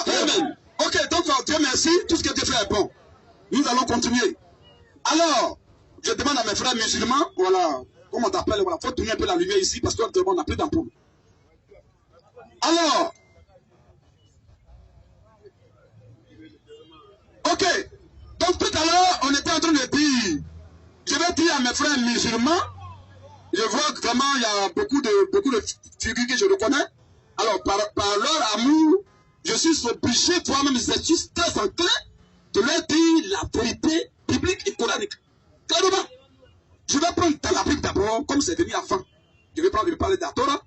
Amen. Ok, donc Dieu merci, tout ce que Dieu fait est bon. Nous allons continuer. Alors, je demande à mes frères musulmans, voilà, comment on t'appelle, voilà, faut tourner un peu la lumière ici parce qu'on n'a plus d'ampoule. Alors, ok, donc tout à l'heure, on était en train de dire, je vais dire à mes frères musulmans, je vois que vraiment il y a beaucoup de figures que je reconnais. Alors, par leur amour, je suis obligé, voire même je suis très enclin de leur dire la vérité biblique et coranique. Clairement, je vais prendre dans la Bible d'abord, comme c'est venu avant. Je vais parler de la Torah,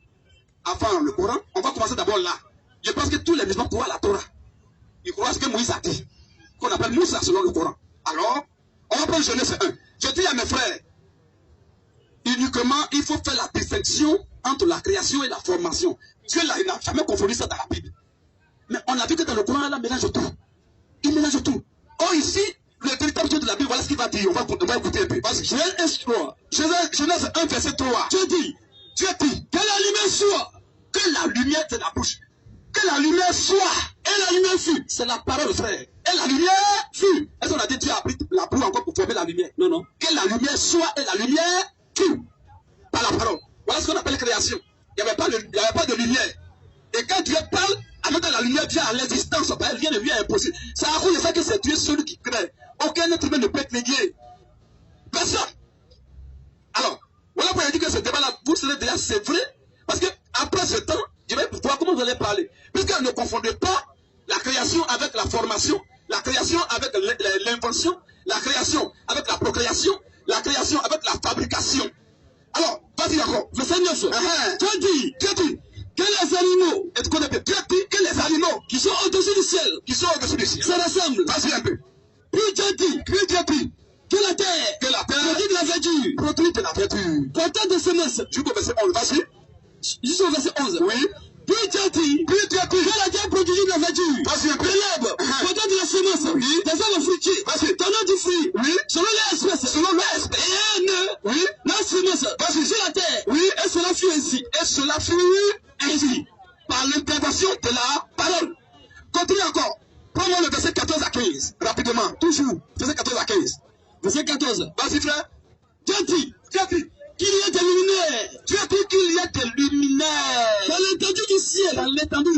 avant le Coran. On va commencer d'abord là. Je pense que tous les musulmans croient à la Torah. Ils croient ce que Moïse a dit, qu'on appelle Moussa selon le Coran. Alors, on va prendre Genèse 1. Je dis à mes frères, uniquement, il faut faire la distinction entre la création et la formation. Dieu là, il n'a jamais confondu ça dans la Bible. Mais on a vu que dans le Coran, il mélange tout. Il mélange tout. Or ici, le véritable Dieu de la Bible, voilà ce qu'il va dire. On va écouter un peu. Genèse 1, verset 3. Dieu dit, que la lumière soit. Que la lumière de la bouche. Que la lumière soit. Et la lumière fut. C'est la parole, frère. Et la lumière fut. Est-ce qu'on a dit Dieu a pris la boue encore pour former la lumière? Non, non. Que la lumière soit et la lumière fut. Par la parole. Voilà ce qu'on appelle création. Il n'y avait pas de lumière. Et quand Dieu parle, alors que la lumière vient à l'existence, elle vient de lui impossible. C'est à cause de ça que c'est Dieu celui qui crée. Aucun être humain ne peut créer. Personne. Alors, voilà pourquoi il dit que ce débat-là, vous serez déjà, c'est vrai. Parce que après ce temps, je vais voir comment vous allez parler. Puisqu'elle ne confondait pas la création avec la formation, la création avec l'invention, la création avec la procréation, la création avec la fabrication. Alors, vas-y encore. Verset 9. Dieu dit que les animaux, et tu connais bien, Dieu dit que les animaux qui sont au-dessus du ciel, se rassemblent. Vas-y un peu. Puis Dieu dit que la terre produit de la verdure, portant des semences. Jusqu'au verset 11, vas-y. Jusqu'au verset 11. Oui. Puis Dieu dit que la terre produit de la verdure, vas-y un peu. L'herbe, portant de la semence, oui. Des arbres fruitiers, vas-y. Donnant du fruit, oui. Selon l'espèce, et oui. La semence, vas-y. Sur la terre, oui. Et cela fut ainsi. Par l'intervention de la parole. Continue encore. Prends-moi le verset 14 à 15. Rapidement. Toujours. Verset 14 à 15. Verset 14. Vas-y, frère. Dieu dit qu'il y a des luminaires. Dieu dit qu'il y a des luminaires. Dans l'étendue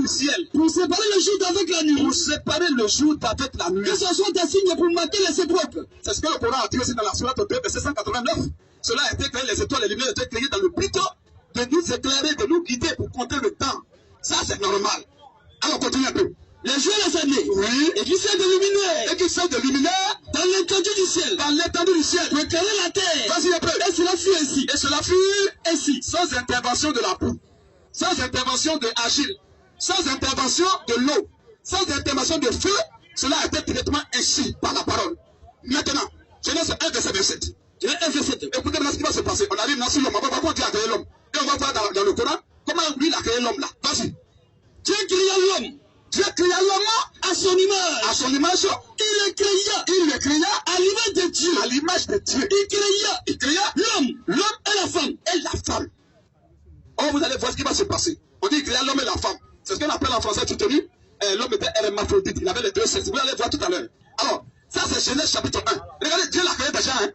du ciel. Pour séparer le jour d'avec la nuit. Que ce soit des signes pour marquer les époques. C'est ce que le Coran a dit aussi dans la Sourate 2, verset 189. Cela a été créé, les étoiles, les lumières ont été créées dans le but de nous éclairer, de nous guider pour compter le temps. Ça, c'est normal. Alors, continue un peu. Les jours et les années. Oui. Et qui sont des luminaires. Dans l'étendue du ciel. Pour éclairer la terre. Vas-y un peu. Et cela fut ainsi. Sans intervention de la boue. Sans intervention de Agile. Sans intervention de l'eau. Sans intervention de feu. Cela a été directement ainsi par la parole. Maintenant, Genèse 1, verset 27. Écoutez maintenant ce qui va se passer. On arrive là sur l'homme. On va voir comment Dieu a créé l'homme. Et on va voir dans le Coran comment lui il a créé l'homme là. Vas-y. Dieu créa l'homme à son image. Il le créa à l'image de Dieu. Il créa l'homme et la femme. Oh, vous allez voir ce qui va se passer. On dit qu'il créa l'homme et la femme. C'est ce qu'on appelle en français soutenu. L'homme était hermaphrodite. Il avait les deux sexes. Vous allez voir tout à l'heure. Alors, ça c'est Genèse chapitre 1. Regardez, Dieu l'a créé déjà. Hein?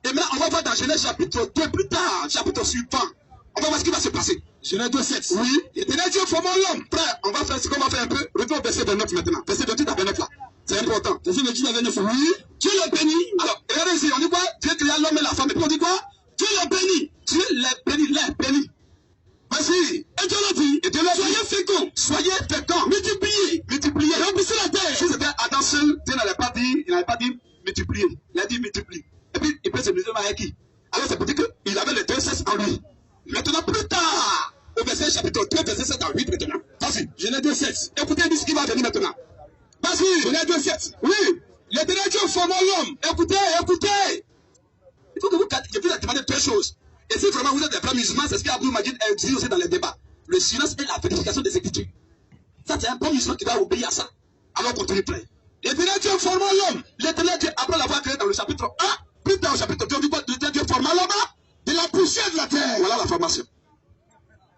Et maintenant, on va voir dans Genèse chapitre 2 plus tard, chapitre suivant. On va voir ce qui va se passer. Genèse 2:7. Oui. Et Dieu formant l'homme. Frère, on va faire ce qu'on va faire un peu. Reviens au verset 29 maintenant. Verset 28 à 29 là. C'est important. Verset 28 à 29. Oui. Dieu le bénit. Alors, regardez ici, on dit quoi? Dieu créa l'homme et la femme. Et puis on dit quoi? Dieu le bénit. Dieu les bénit. Vas-y. Et Dieu le dit. Soyez féconds. Multipliez. Remplissez la terre. Si c'était Adam seul, Dieu n'avait pas dit multiplier. Il a dit multiplier. Et puis, il peut se mesurer avec qui? Alors, c'est pour dire qu'il avait les deux sexes en lui. Maintenant, plus tard, au verset chapitre 2, verset 7 à 8 maintenant. Vas-y, Genèse 2:7. Écoutez ce qui va venir maintenant. Vas-y, Genèse 2:7. Oui, l'éternel Dieu formant l'homme. Écoutez. Il faut que vous demandez deux choses. Et si vraiment vous êtes des frères musulmans, c'est ce qu'Abdou Majid dit aussi dans les débats. Le silence et la vérification des Écritures. Ça, c'est un bon musulman qui va obéir à ça. Alors, continue, frère. L'éternel Dieu forma l'homme. L'éternel Dieu, après l'avoir créé dans le chapitre 1, plus tard au chapitre 2, on dit quoi? L'éternel Dieu forma l'homme de la poussière de la terre. Voilà la formation.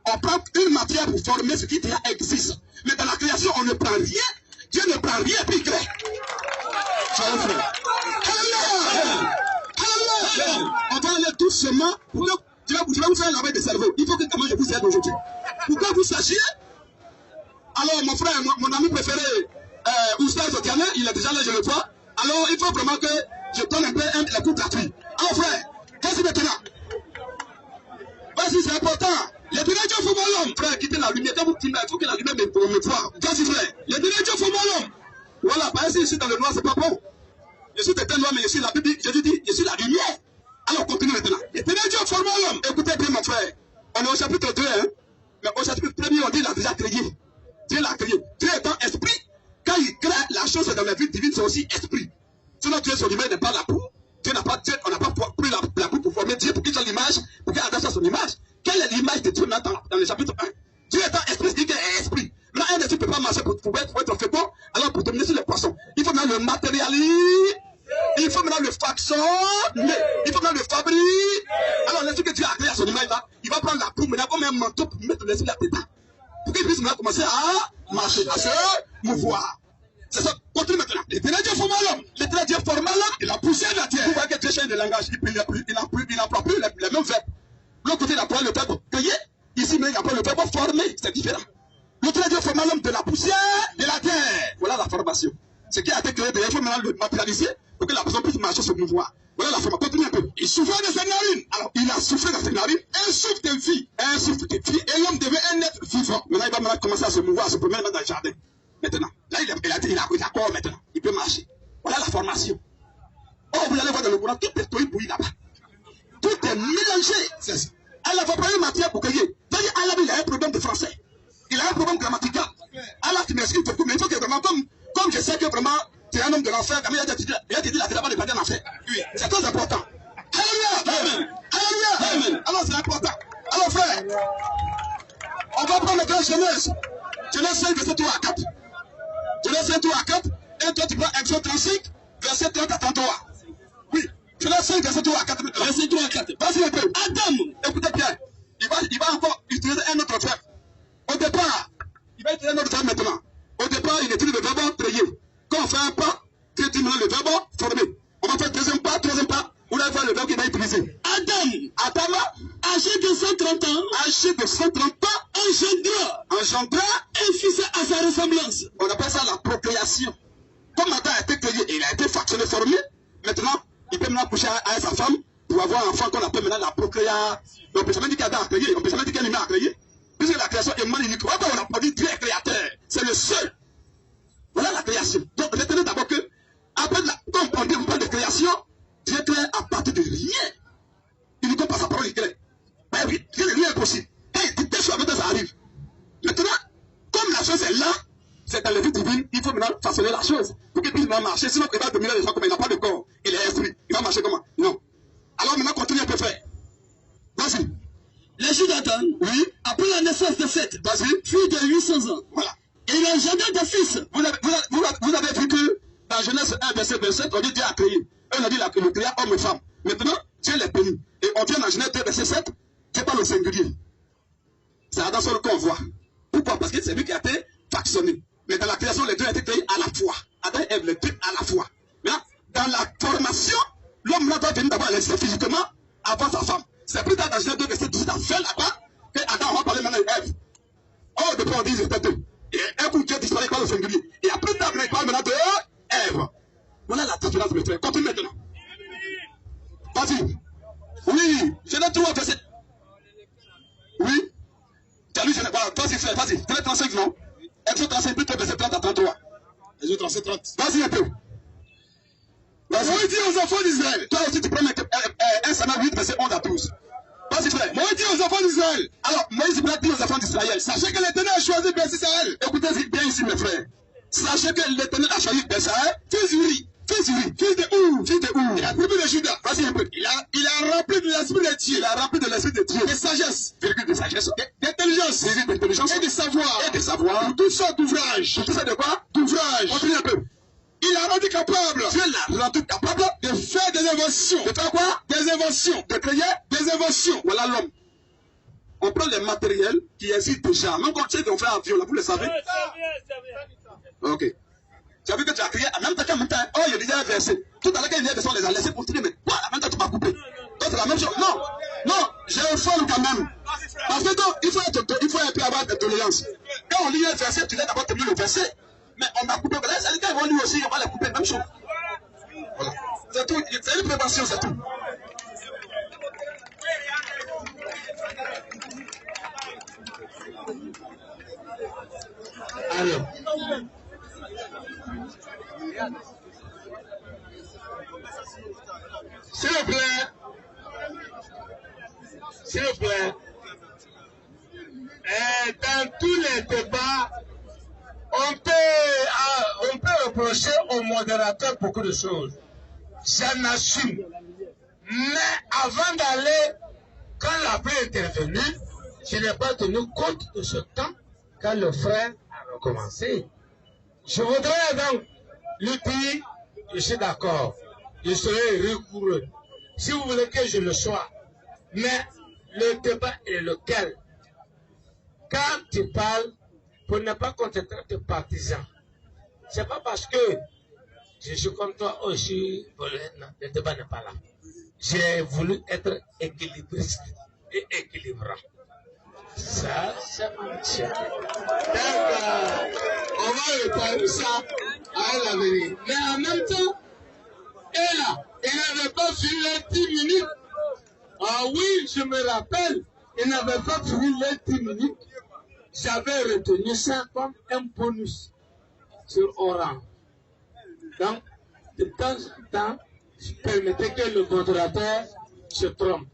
On prend une matière pour former ce qui déjà existe. Mais dans la création, on ne prend rien. Dieu ne prend rien puis il crée. Alléluia. On va aller doucement. Je vais vous faire laver de cerveau. Il faut que comment je vous aide aujourd'hui. Pourquoi vous sachiez? Alors mon frère, mon ami préféré, Oustaz Otiane, il est déjà là, je le vois. Alors il faut vraiment que je donne un peu la coupe gratuite. Alors frère, qu'est-ce que maintenant? Vas-y, c'est important. L'éternel Dieu forma l'homme. Frère, quittez la lumière. Quand vous filmez, il faut que la lumière me voie. Vas-y, frère. L'éternel Dieu forma l'homme. Voilà, parce que je suis dans le noir, c'est pas bon. Je suis peut-être noir, mais je suis la Bible. Jésus dit, je suis la lumière. Alors, continue maintenant. L'éternel Dieu forma l'homme. Écoutez bien, mon frère. On est au chapitre 2, hein. Mais au chapitre 1er, on dit qu'il a déjà créé. Dieu l'a créé. Dieu étant esprit, quand il crée la chose dans la vie divine, c'est aussi esprit. Sinon, Dieu, son image n'est pas la poule. On n'a pas pris la poule pour former Dieu, pour qu'il soit l'image, pour qu'il adapte à son image. Quelle est l'image de Dieu maintenant dans le chapitre 1? Dieu étant esprit, il dit qu'il est esprit. Là, un esprit ne peut pas marcher pour être fécond. Alors, pour dominer sur les poissons, il faut maintenant le matérialiser. Il faut maintenant le façonner. Il faut maintenant le fabriquer. Alors, l'esprit que Dieu a créé à son image, là, il va prendre la poule maintenant comme un manteau pour mettre l'esprit là-dedans. Pour qu'il puisse maintenant commencer à marcher, à se mouvoir. C'est ça. Continue maintenant. L'éternel Dieu forma l'homme. L'éternel Dieu forma l'homme. Il a poussé la terre. Vous voyez que Dieu change de langage. Il n'emploie plus les mêmes verbes. L'autre côté, il emploie le verbe cueillir. Ici, mais il emploie le verbe former. C'est différent. L'éternel Dieu forma l'homme de la poussière de la terre. Voilà la formation. Ce qui a été créé, il faut maintenant le matérialiser pour que la personne puisse marcher, se mouvoir. Voilà la formation. Continue un peu. Il souffla de ses narines. Alors, il a soufflé dans ses narines. Un souffle de vie. Un souffle de vie. Et l'homme devait un être vivant. Maintenant, il va maintenant commencer à se mouvoir, à se promener dans le jardin. Maintenant, là, il a corps maintenant. Il peut marcher. Voilà la formation. Oh, vous allez voir dans le Coran, tout est toy bouilli là-bas. Tout est mélangé. C'est ça. Elle n'a pas pris une matière pour cueillir. C'est-à-dire, il a un problème de français. Il a un problème grammatical. Allah, tu m'excuses pour tout, mais il faut que vraiment, comme je sais que vraiment, tu es un homme de l'enfer, comme il a dit là, tu n'as pas de parler en enfer. Oui. C'est très important. Alléluia. Amen. Alléluia. Amen. Alors, c'est important. Alors, frère, on va prendre le grand Genèse. Genèse 5, verset 3 à 4. Genèse 5, 3 à 4. Et toi, tu prends Exode 35, verset 30 à 33. Oui. Genèse 5, verset 3 à 4. Verset 3 à 4. Vas-y un peu. Adam, écoutez bien. Il va encore utiliser un autre verbe. Au départ, il va utiliser un autre verbe maintenant. Au départ, il utilise le verbe créer. Quand on fait un pas, tu utilises le verbe former. On va faire deuxième pas, troisième pas. On va faire le verbe qu'il va utiliser. Adam, âgé de 130 ans, engendra un fils à sa ressemblance. On appelle ça la procréation. Comme Adam a été créé, il a été factionné, formé. Maintenant, il peut maintenant coucher avec sa femme pour avoir un enfant qu'on appelle maintenant la procréation. Donc, on peut jamais dire qu'Adam a créé, on peut jamais dire qu'un humain a créé. Puisque la création est magnifique. On n'a pas dit Dieu est créateur. C'est le seul. Voilà la création. Donc, retenez d'abord que, après, quand on parle de création, Dieu crée à partir de rien. Il ne compte pas sa parole, il crée. Ben oui, rien n'est impossible. Quand il dit des choses, ça arrive. Maintenant, comme la chose est là, c'est dans la vie divine, il faut maintenant façonner la chose pour qu'il puisse marcher. Sinon, il va dominer les gens comme il n'a pas de corps. Il est esprit. Il va marcher comment? Non. Alors maintenant, continue un peu faire. Vas-y. Les jours d'Adam, oui, après la naissance de Seth, vas-y, fut de 800 ans. Voilà. Et il engendre des fils. Vous avez vu que dans Genèse 1, verset 27, on dit Dieu a créé. On a dit le créa homme et femme. Maintenant, Dieu les bénit. Et on vient dans Genèse 2, verset 7, Dieu parle au singulier. C'est Adam seul qu'on voit. Pourquoi? Parce que c'est lui qui a été factionné. Mais dans la création, les deux ont été créés à la fois. Adam et Ève, les deux à la fois. Maintenant, dans la formation, l'homme là doit venir d'abord l'exercer physiquement avant sa femme. C'est plus tard dans Genèse 2, verset 18 à fait là-bas que Adam va parler maintenant d'Ève. Oh, depuis on dit ils étaient deux. Et Ève où Dieu disparaît par le singulier. Et après il parle maintenant de Ève. Voilà la différence, mes frères. Continue maintenant. Vas-y. Oui, Genèse 3, verset. Oui. Tu as lu Genèse, voilà, vas-y frère, vas-y. Genèse 35, non? Exode 35, plutôt verset 30 à 33. Exode 35, 30. Vas-y un peu. Moïse dit aux enfants d'Israël. Toi aussi tu prends 1 Samuel 8, verset 11 à 12. Vas-y frère. Moïse dit aux enfants d'Israël. Alors, Moïse dit aux enfants d'Israël, Sachez que l'Éternel a choisi Bézésaël. Écoutez bien ici mes frères. Sachez que l'Éternel a choisi Bézésaël, fils d'Uri, fils de Our, Et la tribu de Juda. Vas-y un peu. Il a rempli de l'esprit de Dieu. Il a rempli de l'esprit de Dieu. De sagesse. De sagesse. D'intelligence. D'intelligence. Et de savoir. Et de savoir. Pour toutes sortes d'ouvrages. Pour tout ça de quoi? D'ouvrages. Continue un peu. Il a rendu capable. Dieu l'a rendu capable De faire des inventions. de faire quoi? Des inventions. De créer Des inventions. Voilà l'homme. On prend les matériels qui existent déjà. Même quand tu es fait un avion, là, vous le savez. Ok. Tu as vu que tu as créé en même temps. Oh, il y a déjà un verset. Tout à l'heure, quand il y a un verset, on les a laissés pour tirer. Mais quoi, en même temps, tu m'as coupé. Donc, c'est la même chose. Non, non, j'ai un forme quand même. Parce que donc, il faut un peu avoir de tolérance. Quand on lit un verset, tu dois d'abord terminer le verset. Mais on a coupé. Là, c'est quand ils vont lire aussi, on va les couper. Même chose. Voilà. C'est tout. C'est une prévention, c'est tout. Alors, s'il vous plaît, dans tous les débats, on peut reprocher au modérateur beaucoup de choses. J'en assume. Mais avant d'aller, quand la paix est intervenue, je n'ai pas tenu compte de ce temps quand le frère a recommencé. Je voudrais donc lui dire, je suis d'accord, je serai rigoureux. Si vous voulez que je le sois. Mais le débat est lequel? Quand tu parles, pour ne pas qu'on te traite de partisan, c'est pas parce que je suis comme toi aussi, le débat n'est pas là. J'ai voulu être équilibriste et équilibrant. Ça, c'est mon mission. Donc, on va réparer ça à l'avenir. Mais en même temps, et là, il n'avait pas fini les 10 minutes. Ah oui, je me rappelle, il n'avait pas fini les 10 minutes. J'avais retenu ça comme un bonus sur Orange. Donc, de temps en temps, je permettais que le modérateur se trompe.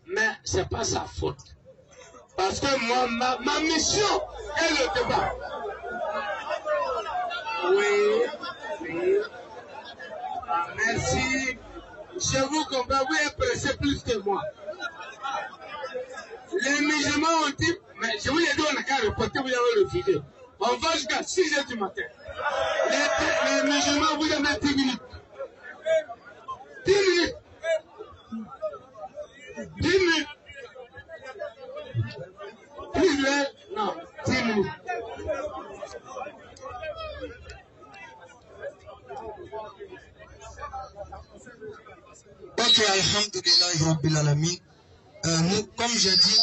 Mais ce n'est pas sa faute. Parce que moi, ma mission est le débat. Oui. Merci. Je vous comprends, vous êtes pressé plus que moi. Les musulmans ont dit, mais je vous ai dit, on n'a qu'à reporter, vous avez refusé. On va jusqu'à 6h du matin. Les musulmans, vous avez 10 minutes. 10 minutes. 10 minutes. Plus non, 10 minutes. Ok, alhamdoulilah, rabbil alamin. Nous, comme j'ai dit,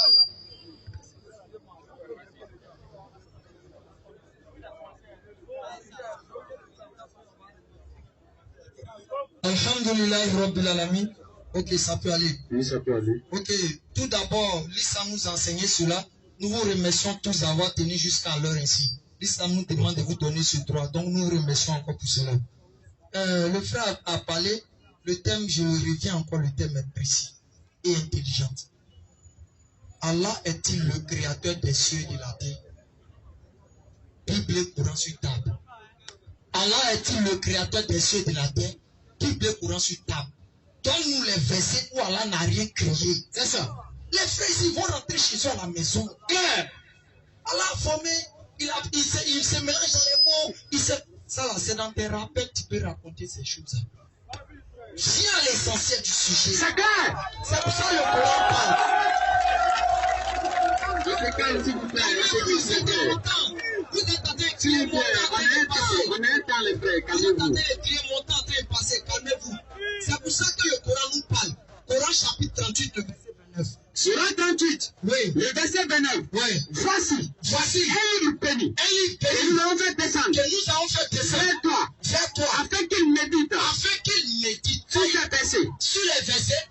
alhamdoulilah, rabbil alamin. Ok, ça peut aller. Oui, ça peut aller. Ok, tout d'abord, l'islam nous a enseigné cela. Nous vous remercions tous d'avoir tenu jusqu'à l'heure ainsi. L'islam nous demande de vous donner ce droit, donc nous remercions encore pour cela. Le frère a parlé, le thème, je reviens encore, le thème est précis et intelligent. Allah est-il le créateur des cieux et de la terre? Bible et Coran sur table. Allah est-il le créateur des cieux et de la terre? Bible et Coran sur table. Donne-nous les versets où Allah n'a rien créé. C'est ça. Les frères, ils vont rentrer chez eux à la maison. Claire. Allah a formé, il se mélange dans les mots. Ça là, c'est dans tes rappels, tu peux raconter ces choses. Viens à l'essentiel du sujet. C'est clair. C'est pour ça que le Coran parle. S'il vous plaît, Vous entendez crier mon temps est passé. on est dans les frères, Vous entendez crier mon temps est passé. Calmez-vous. C'est pour ça que le Coran nous parle. Coran chapitre 38, le verset 29. Surat 38, Oui. le verset 29. Oui. Voici un livre béni. Et nous avons fait descendre. Que nous avons fait descendre. Vers toi. Vers toi. Afin qu'il médite. Afin qu'il médite Sur les versets. sur les versets